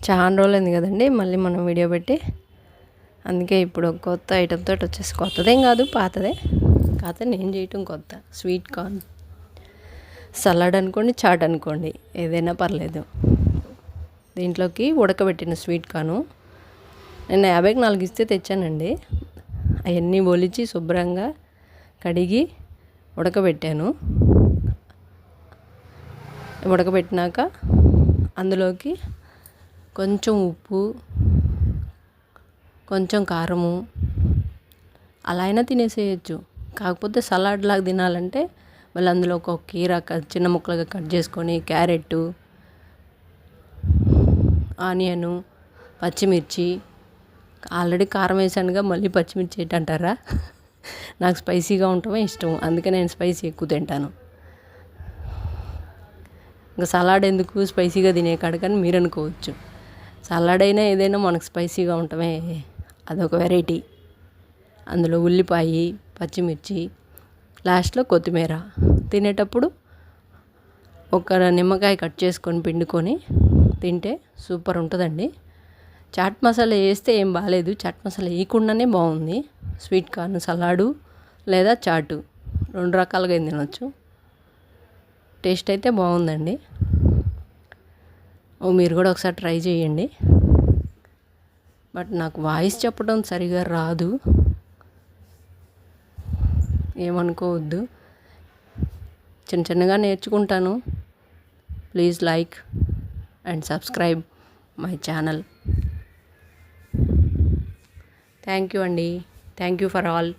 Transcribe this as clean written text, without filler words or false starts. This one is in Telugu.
చాలా రోజులైంది కదండి మళ్ళీ మనం వీడియో పెట్టి. అందుకే ఇప్పుడు కొత్త ఐటెం తోటి వచ్చేసి, కొత్తదేం కాదు పాతదే, కాకపోతే నేను చేయటం కొత్త. స్వీట్ కార్న్ సలాడ్ అనుకోండి, చాట్ అనుకోండి, ఏదైనా పర్లేదు. దీంట్లోకి ఉడకబెట్టిన స్వీట్ కార్ను నేను 50కి 4 ఇస్తే తెచ్చానండి. అవన్నీ ఒలిచి శుభ్రంగా కడిగి ఉడకబెట్టాను. ఉడకబెట్టినాక అందులోకి కొంచెం ఉప్పు, కొంచెం కారము, అలా అయినా తినేసేయచ్చు. కాకపోతే సలాడ్ లాగా తినాలంటే మళ్ళీ అందులో ఒక కీర చిన్న ముక్కలుగా కట్ చేసుకొని, క్యారెట్, ఆనియను, పచ్చిమిర్చి, ఆల్రెడీ కారం వేసానుగా మళ్ళీ పచ్చిమిర్చి ఏంటంటారా? నాకు స్పైసీగా ఉండటమే ఇష్టం, అందుకే నేను స్పైసీ ఎక్కువ తింటాను. ఇంకా సలాడ్ ఎందుకు స్పైసీగా తినే కాడకని మీరు అనుకోవచ్చు. సలాడ్ అయినా ఏదైనా మనకు స్పైసీగా ఉండటమే అదొక వెరైటీ. అందులో ఉల్లిపాయ, పచ్చిమిర్చి, లాస్ట్లో కొత్తిమీర, తినేటప్పుడు ఒక నిమ్మకాయ కట్ చేసుకొని పిండుకొని తింటే సూపర్ ఉంటుందండి. చాట్ మసాలా వేస్తే ఏం బాగాలేదు, చాట్ మసాలా వేయకుండానే బాగుంది. స్వీట్ కార్న్ సలాడు లేదా చాటు 2 రకాలుగా తినొచ్చు. టేస్ట్ అయితే బాగుందండి. మీరు కూడా ఒకసారి ట్రై చేయండి. బట్ నాకు వాయిస్ చెప్పడం సరిగా రాదు, ఏమనుకోవద్దు. చిన్నగా నేర్చుకుంటాను. Please like and subscribe my channel. Thank you అండి. Thank you for all.